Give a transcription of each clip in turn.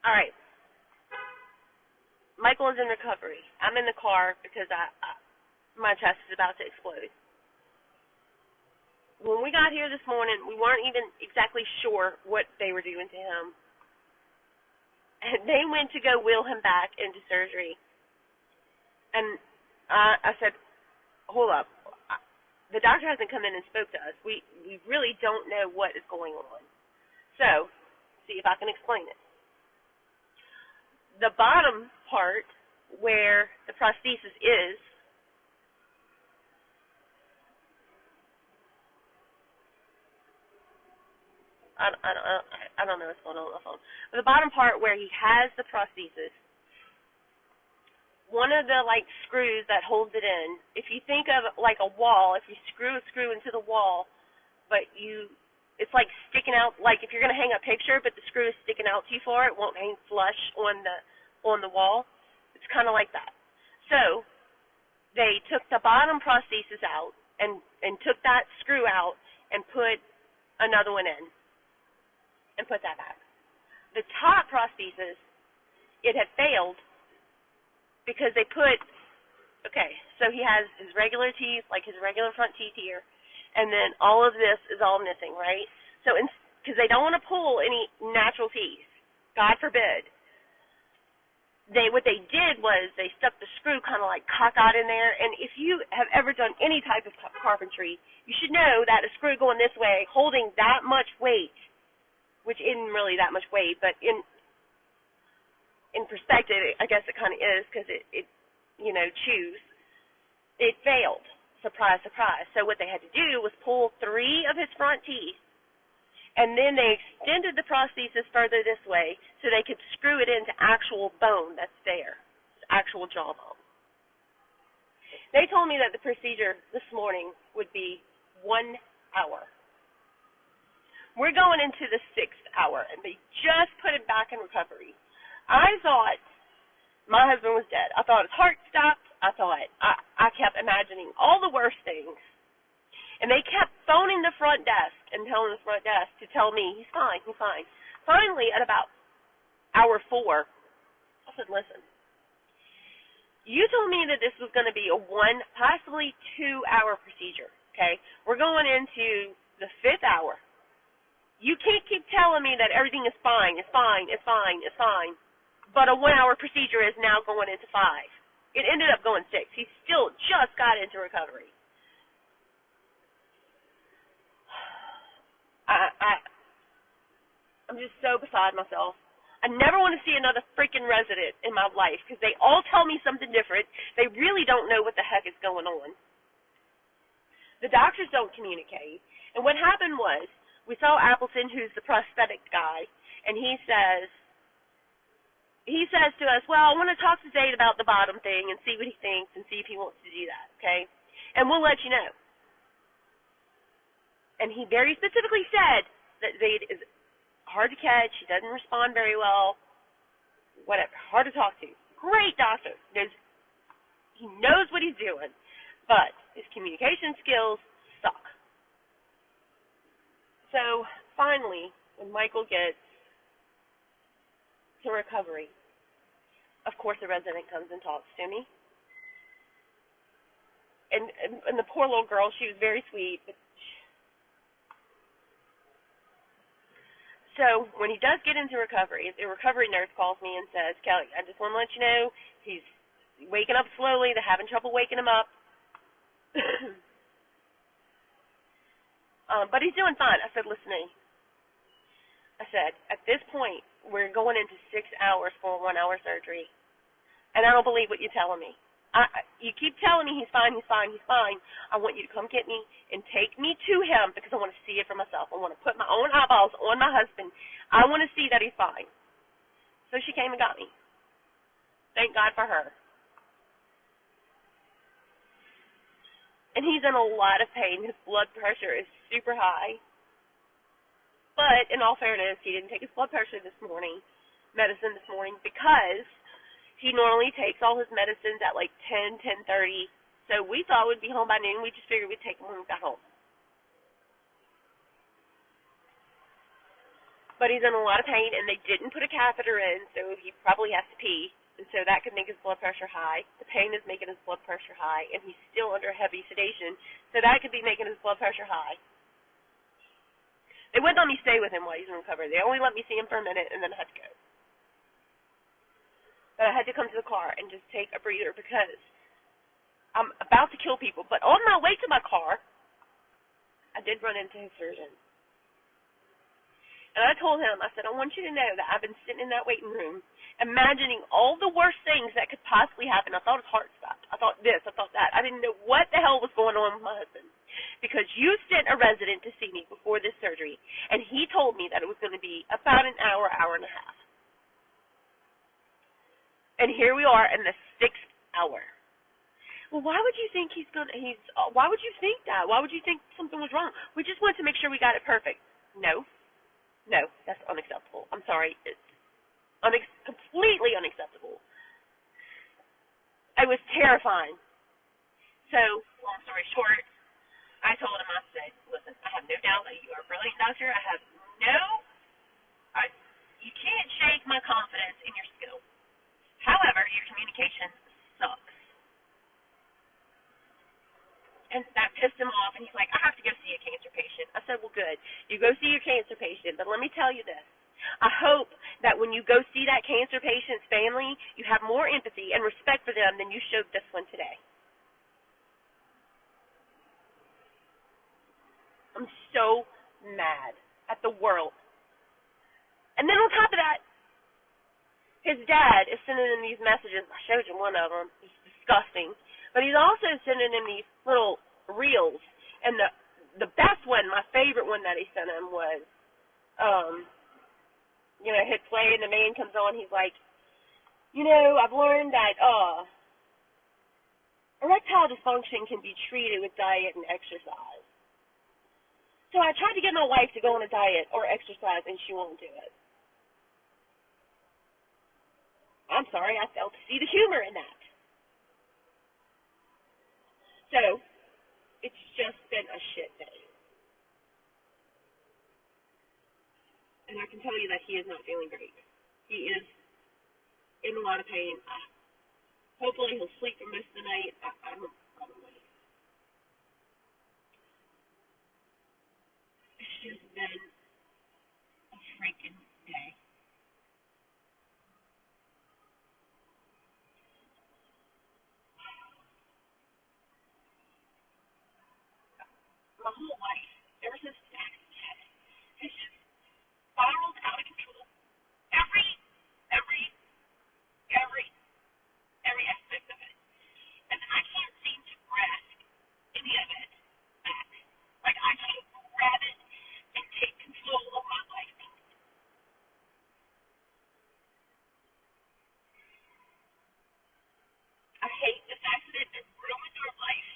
All right. Michael is in recovery. I'm in the car because my chest is about to explode. When we got here this morning, we weren't even exactly sure what they were doing to him. And they went to go wheel him back into surgery. And I said, hold up. The doctor hasn't come in and spoke to us. We really don't know what is going on. So, see if I can explain it. The bottom part where the prosthesis is, I don't know what's going on my phone. But the bottom part where he has the prosthesis, one of the screws that holds it in, if you think of like a wall, if you screw a screw into the wall, but it's like sticking out, like if you're going to hang a picture, but the screw is sticking out too far, it won't hang flush on the wall. It's kind of like that. So they took the bottom prosthesis out and took that screw out and put another one in and put that back. The top prosthesis, it had failed because they put, so he has his regular teeth, like his regular front teeth here, and then all of this is all missing, right? So because they don't want to pull any natural teeth, God forbid. What they did was they stuck the screw kind of like cockeyed in there, and if you have ever done any type of carpentry, you should know that a screw going this way, holding that much weight, which isn't really that much weight, but in perspective, I guess it kind of is because it chews. It failed. Surprise, surprise. So what they had to do was pull 3 of his front teeth, and then they extended the prosthesis further this way so they could screw it into actual bone that's there, actual jawbone. They told me that the procedure this morning would be 1 hour. We're going into the 6th hour, and they just put him back in recovery. I thought my husband was dead. I thought his heart stopped. I kept imagining all the worst things. And they kept phoning the front desk and telling the front desk to tell me, he's fine, he's fine. Finally, at about hour 4, I said, listen, you told me that this was going to be a 1, possibly 2-hour procedure, okay? We're going into the 5th hour. You can't keep telling me that everything is fine, it's fine, it's fine, it's fine, but a 1-hour procedure is now going into 5. It ended up going 6. He still just got into recovery. I'm just so beside myself. I never want to see another freaking resident in my life because they all tell me something different. They really don't know what the heck is going on. The doctors don't communicate. And what happened was, we saw Appleton, who's the prosthetic guy, and he says to us, well, I want to talk to Zade about the bottom thing and see what he thinks and see if he wants to do that, okay? And we'll let you know. And he very specifically said that Zade is hard to catch, he doesn't respond very well, whatever, hard to talk to. Great doctor. He knows what he's doing, but his communication skills suck. So, finally, when Michael gets to recovery, of course the resident comes and talks to me. And the poor little girl, she was very sweet, but so when he does get into recovery, the recovery nurse calls me and says, Kelly, I just want to let you know he's waking up slowly. They're having trouble waking him up. But he's doing fine. I said, listen, I said, at this point, we're going into 6 hours for a 1-hour surgery. And I don't believe what you're telling me. You keep telling me he's fine, he's fine, he's fine. I want you to come get me and take me to him because I want to see it for myself. I want to put my own eyeballs on my husband. I want to see that he's fine. So she came and got me. Thank God for her. And he's in a lot of pain. His blood pressure is super high. But in all fairness, he didn't take his medicine this morning, because he normally takes all his medicines at like 10, 10:30. So we thought we'd be home by noon. We just figured we'd take him when we got home. but he's in a lot of pain, and they didn't put a catheter in, so he probably has to pee, and so that could make his blood pressure high. The pain is making his blood pressure high, and he's still under heavy sedation, so that could be making his blood pressure high. They wouldn't let me stay with him while he's in recovery. They only let me see him for a minute, and then I had to go. But I had to come to the car and just take a breather because I'm about to kill people. But on my way to my car, I did run into his surgeon. And I told him, I said, I want you to know that I've been sitting in that waiting room imagining all the worst things that could possibly happen. I thought his heart stopped. I thought this. I thought that. I didn't know what the hell was going on with my husband. Because you sent a resident to see me before this surgery, and he told me that it was going to be about an hour, hour and a half. And here we are in the 6th hour. Well, why would you think why would you think that? Why would you think something was wrong? We just wanted to make sure we got it perfect. No, that's unacceptable. I'm sorry. It's completely unacceptable. It was terrifying. So, long story short, I told him, I said, listen, I have no doubt that you are a brilliant doctor. You can't shake my confidence in your skill. However, your communication sucks. And that pissed him off, and he's like, I have to go see a cancer patient. I said, well, good. You go see your cancer patient, but let me tell you this. I hope that when you go see that cancer patient's family, you have more empathy and respect for them than you showed this one today. I'm so mad at the world. And then on top of that, his dad is sending him these messages. I showed you one of them. It's disgusting. But he's also sending him these little reels. And the best one, my favorite one that he sent him was, hit play and the man comes on. He's like, I've learned that erectile dysfunction can be treated with diet and exercise. So I tried to get my wife to go on a diet or exercise, and she won't do it. I'm sorry, I failed to see the humor in that. So, it's just been a shit day. And I can tell you that he is not feeling great. He is in a lot of pain. Hopefully he'll sleep for most of the night. I don't probably. It's just been a freaking day. My whole life, ever since the accident, has just spiraled out of control. Every, every, every aspect of it. And I can't seem to grasp any of it back. Like, I can't grab it and take control of my life. I hate this accident. It's ruined our life.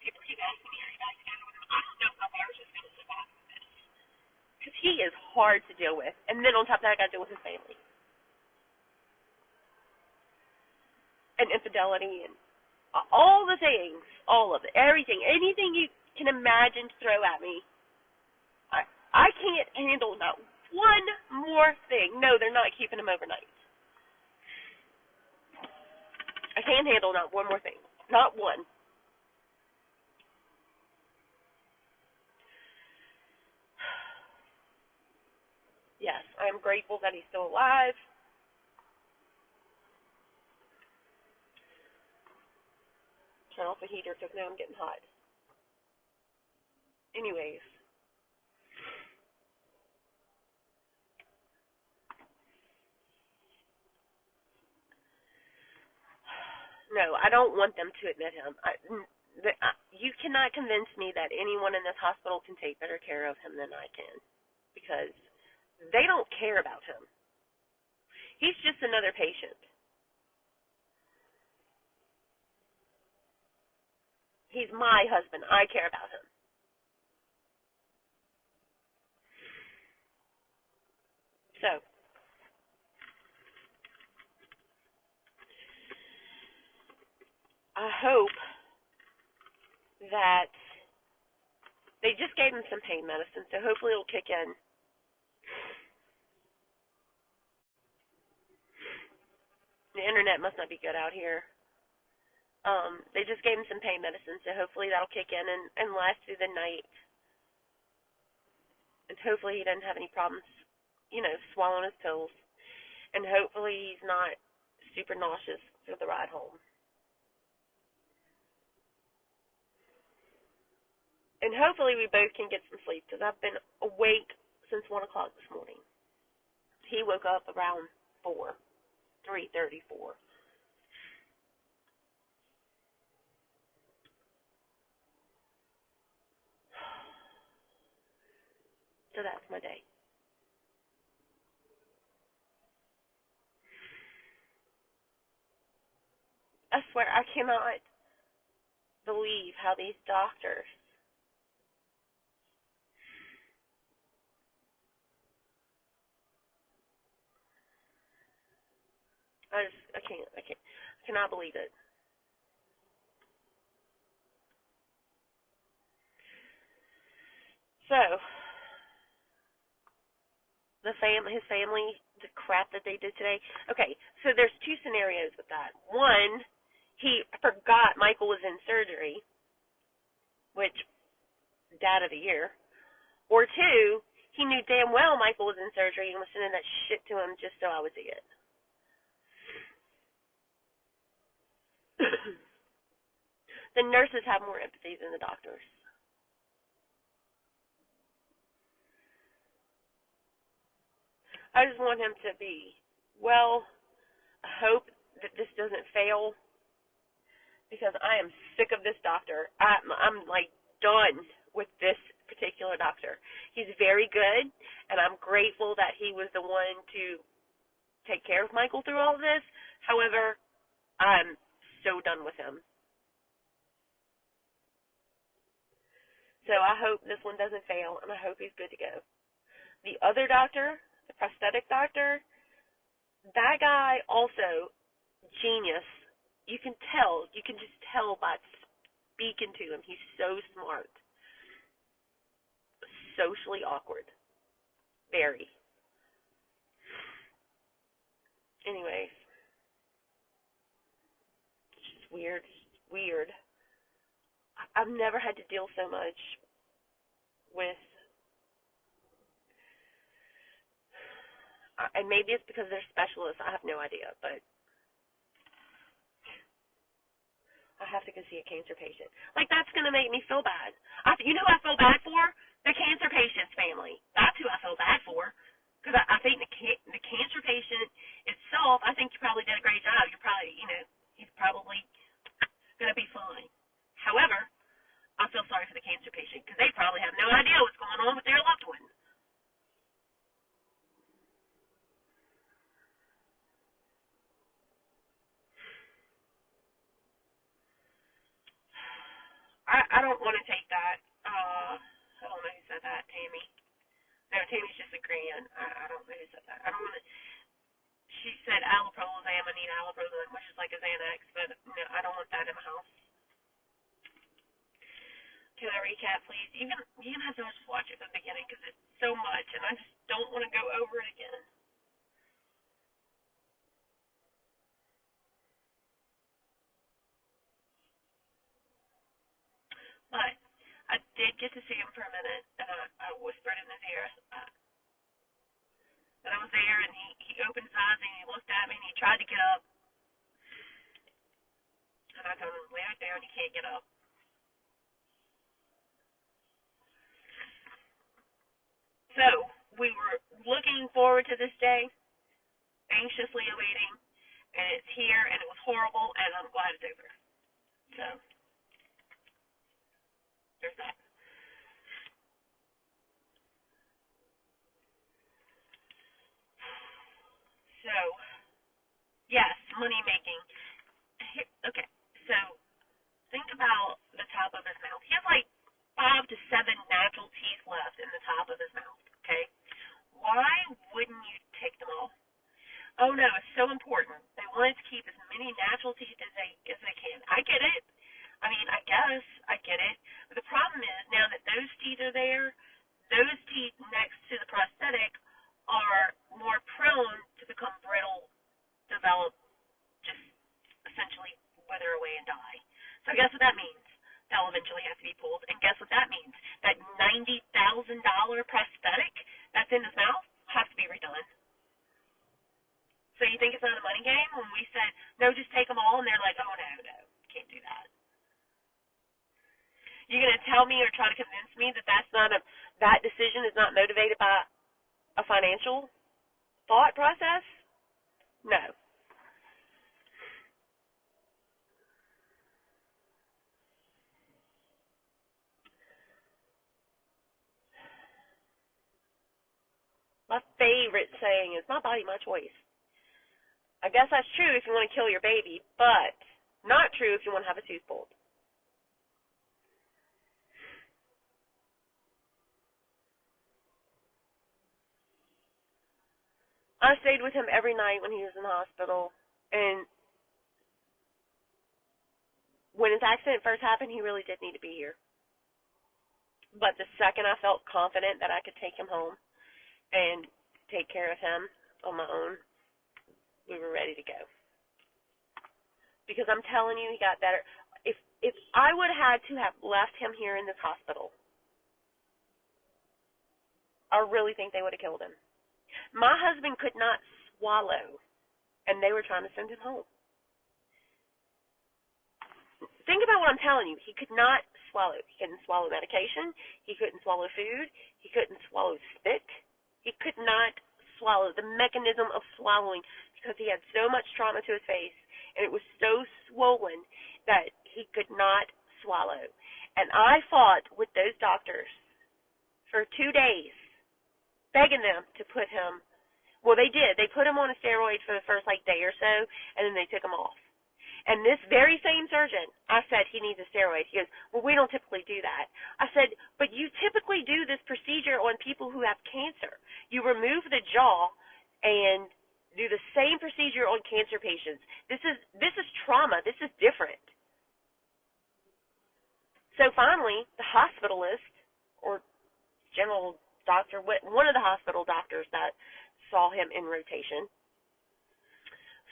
People keep asking me, are you guys together with him? I don't know if my marriage is going to survive this. Because he is hard to deal with. And then on top of that, I got to deal with his family. And infidelity and all the things, all of it, everything, anything you can imagine to throw at me. I can't handle not one more thing. No, they're not keeping him overnight. I can't handle not one more thing. Not one. Yes, I'm grateful that he's still alive. Turn off the heater because now I'm getting hot. Anyways. No, I don't want them to admit him. You cannot convince me that anyone in this hospital can take better care of him than I can, because they don't care about him. He's just another patient. He's my husband. I care about him. So, I hope that they just gave him some pain medicine, so hopefully it'll kick in. The internet must not be good out here. They just gave him some pain medicine, so hopefully that'll kick in and last through the night. And hopefully he doesn't have any problems, swallowing his pills. And hopefully he's not super nauseous through the ride home. And hopefully we both can get some sleep, because I've been awake since 1 o'clock this morning. He woke up around 3:34. So that's my day. I swear, I cannot believe how these doctors I cannot believe it. So, his family, the crap that they did today. Okay, so there's two scenarios with that. One, he forgot Michael was in surgery, which, dad of the year. Or two, he knew damn well Michael was in surgery and was sending that shit to him just so I would see it. The nurses have more empathy than the doctors. I just want him to be well. I hope that this doesn't fail, because I am sick of this doctor. I'm like done with this particular doctor. He's very good, and I'm grateful that he was the one to take care of Michael through all of this. However, I'm so done with him. So I hope this one doesn't fail, and I hope he's good to go. The other doctor, the prosthetic doctor, that guy also, genius. You can just tell by speaking to him. He's so smart. Socially awkward. Very. Anyways. It's just weird. Weird. I've never had to deal so much with, and maybe it's because they're specialists, I have no idea, but I have to go see a cancer patient. Like, that's going to make me feel bad. You know who I feel bad for? The cancer patient's family. That's who I feel bad for. Because I think the cancer patient itself, I think you probably did a great job. You're probably, he's probably going to be fine. However, I feel sorry for the cancer patient, because they probably have no idea what's going on with their loved one. I don't want to take that. I don't know who said that, Tammy. No, Tammy's just agreeing. I don't know who said that. I don't want to. She said alloprolol, I need alloprolol, which is like a Xanax, but no, I don't want that in my house. Can I recap, please? You can have to just watch it from the beginning, because it's so much, and I just don't want to go over it again. But I did get to see him for a minute, and I whispered in his ear that I was there, and he opened his eyes, and he looked at me, and he tried to get up. And I told him, lay right there, and he can't get up. So, we were looking forward to this day, anxiously awaiting, and it's here, and it was horrible, and I'm glad it's over. So, there's that. So, yes, money making. Okay, so think about the top of his mouth. He has like 5 to 7 natural teeth left in the top of his mouth, okay? Why wouldn't you take them all? Oh no, it's so important. They wanted to keep as many natural teeth as they can. I get it. I mean, I guess I get it. But the problem is now that those teeth are there, those teeth next to the prosthetic are more prone to become brittle, develop, just essentially wither away and die. So guess what that means? They'll eventually have to be pulled. And guess what that means? That $90,000 prosthetic that's in his mouth has to be redone. So you think it's not a money game? When we said, no, just take them all, and they're like, oh, no, can't do that. You're going to tell me or try to convince me that that decision is not motivated by a financial thought process? No. My favorite saying is, my body, my choice. I guess that's true if you want to kill your baby, but not true if you want to have a tooth pulled. I stayed with him every night when he was in the hospital, and when his accident first happened, he really did need to be here. But the second I felt confident that I could take him home and take care of him on my own, we were ready to go. Because I'm telling you, he got better. If I would have had to have left him here in this hospital, I really think they would have killed him. My husband could not swallow, and they were trying to send him home. Think about what I'm telling you. He could not swallow. He couldn't swallow medication. He couldn't swallow food. He couldn't swallow spit. He could not swallow. The mechanism of swallowing, because he had so much trauma to his face, and it was so swollen that he could not swallow. And I fought with those doctors for 2 days, begging them to put him, well, they did. They put him on a steroid for the first, day or so, and then they took him off. And this very same surgeon, I said, he needs a steroid. He goes, well, we don't typically do that. I said, but you typically do this procedure on people who have cancer. You remove the jaw and do the same procedure on cancer patients. This is trauma. This is different. So finally, the hospitalist, or general doctor, one of the hospital doctors that saw him in rotation,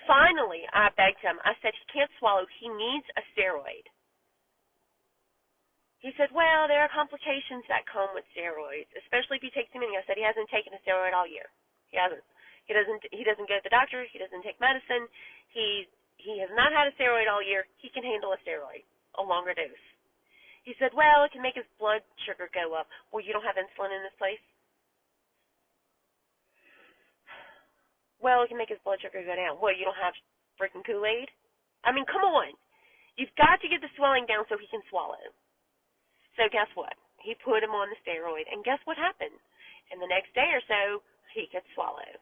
finally, I begged him. I said, he can't swallow. He needs a steroid. He said, well, there are complications that come with steroids, especially if you take too many. I said, he hasn't taken a steroid all year. He hasn't. He doesn't go to the doctor. He doesn't take medicine. He has not had a steroid all year. He can handle a steroid, a longer dose. He said, well, it can make his blood sugar go up. Well, you don't have insulin in this place? Well, it can make his blood sugar go down. Well, you don't have freaking Kool-Aid? I mean, come on. You've got to get the swelling down so he can swallow. So guess what? He put him on the steroid, and guess what happened? And the next day or so, he could swallow.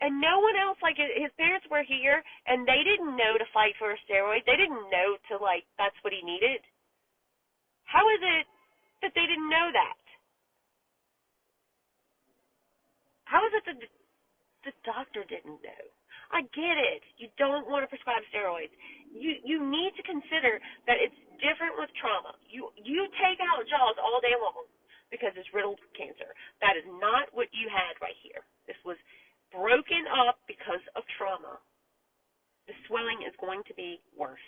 And no one else, his parents were here, and they didn't know to fight for a steroid. They didn't know to, that's what he needed. How is it that they didn't know that? How is it that the doctor didn't know? I get it. You don't want to prescribe steroids. You need to consider that it's different with trauma. You take out jaws all day long because it's riddled with cancer. That is not what you had right here. This was broken up because of trauma. The swelling is going to be worse.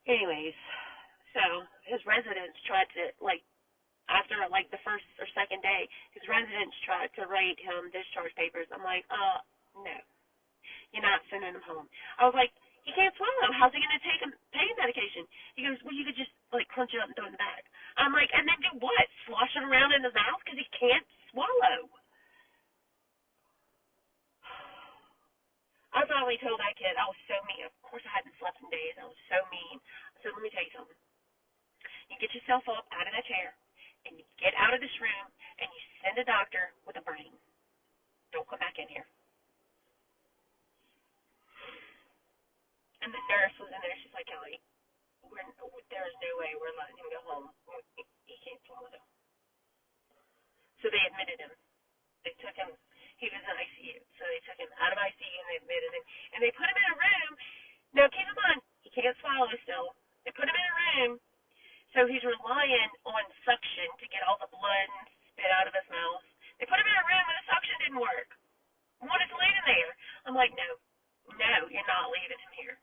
Anyways, so his residents tried to, after the first or second day, his residents tried to write him discharge papers. I'm like, no, you're not sending him home. I was like, he can't swallow. How's he going to take pain medication? He goes, well, you could just crunch it up and throw it in the bag. I'm like, and then do what? Slosh it around in his mouth because he can't swallow. I finally told that kid, I was so mean. Of course, I hadn't slept in days. I was so mean. I said, let me tell you something. You get yourself up out of that chair, and you get out of this room, and you send a doctor with a brain. Don't come back in here. And the nurse was in there. She's like, Kelly, there's no way we're letting him go home. He can't swallow. So they admitted him. They took him. He was in ICU. So they took him out of ICU and they admitted him. And they put him in a room. Now, keep in mind, he can't swallow still. They put him in a room, so he's relying on suction to get all the blood and spit out of his mouth. They put him in a room and the suction didn't work. I wanted to leave him there. I'm like, no, you're not leaving him here.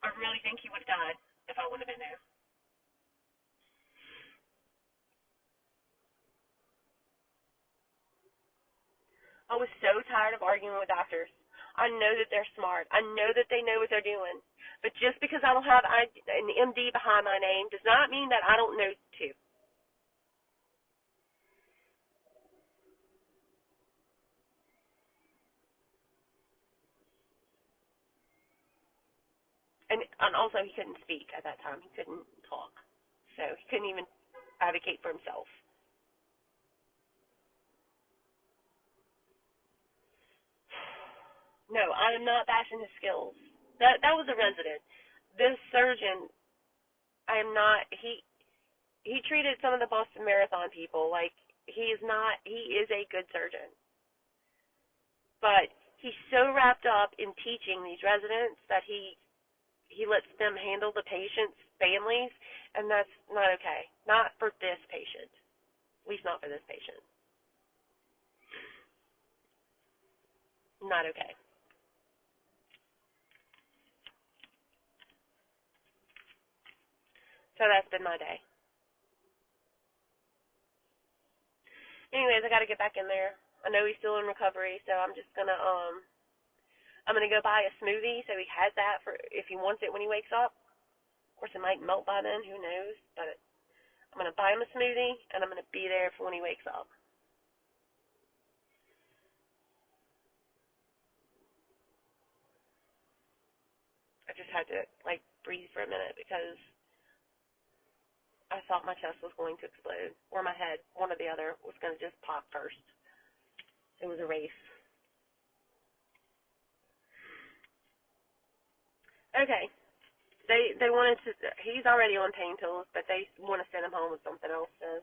I really think he would have died if I would have been there. I was so tired of arguing with doctors. I know that they're smart. I know that they know what they're doing. But just because I don't have an MD behind my name does not mean that I don't know too. And also he couldn't speak at that time. He couldn't talk. So he couldn't even advocate for himself. No, I am not bashing his skills. That was a resident. This surgeon, I am not. He treated some of the Boston Marathon people like he is not. He is a good surgeon, but he's so wrapped up in teaching these residents that he lets them handle the patients' families, and that's not okay. Not for this patient. At least not for this patient. Not okay. So that's been my day. Anyways, I got to get back in there. I know he's still in recovery, so I'm gonna go buy a smoothie so he has that for if he wants it when he wakes up. Of course, it might melt by then. Who knows? But I'm gonna buy him a smoothie and I'm gonna be there for when he wakes up. I just had to breathe for a minute because I thought my chest was going to explode or my head, one or the other, was gonna just pop first. It was a race. Okay. They wanted to. He's already on pain pills, but they want to send him home with something else. So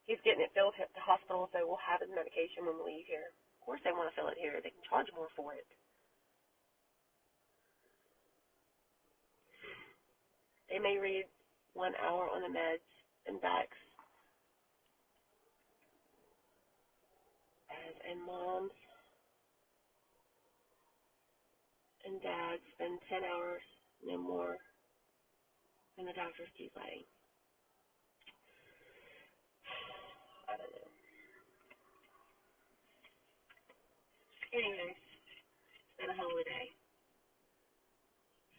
he's getting it filled at the hospital, so we'll have his medication when we leave here. Of course, they want to fill it here. They can charge more for it. They may read 1 hour on the meds and backs, and moms and dads spend 10 hours, no more, than the doctors keep letting. I don't know. Anyways, it's been a hell of a day.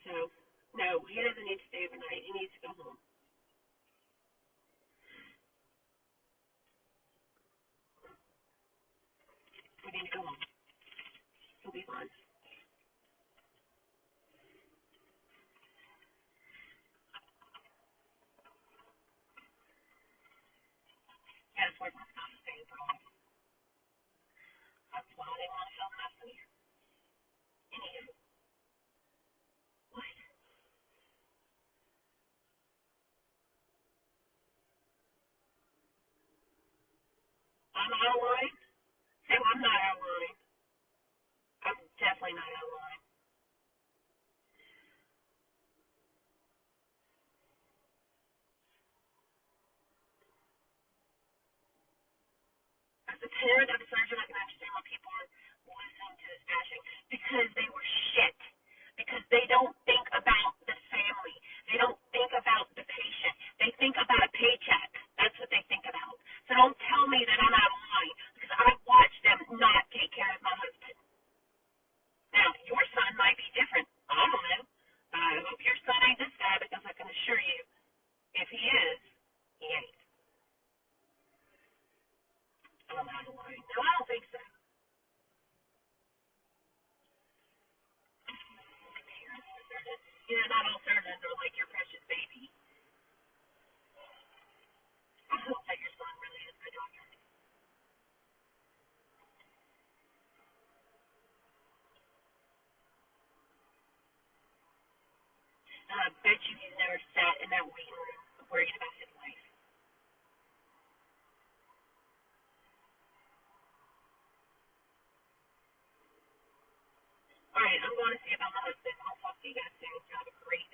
So, no, he doesn't need to stay overnight. He needs to go home. We need to go home. He'll be fine. That's where my stuff is staying from. That's why they want to film custody. Anywho, what? I'm out of line? So I'm not out of line. I'm definitely not out of line. As a parent of a surgeon, I can understand why people are listening to this bashing because they were shit. Because they don't think about the family. They don't think about the patient. They think about a paycheck. That's what they think about. So don't tell me that I'm out of line because I watched them not take care of my husband. Now, your son might be different. I don't know. I hope your son ain't this guy because I can assure you, if he is, he ain't. I'm out of line. No, I don't think so. You know, not all surgeons are like your precious baby. I hope that your son really is my doctor. And I bet you he's never sat in that waiting room worried about his life. All right, I'm going to see about my husband. I'll talk to you guys soon. You have a great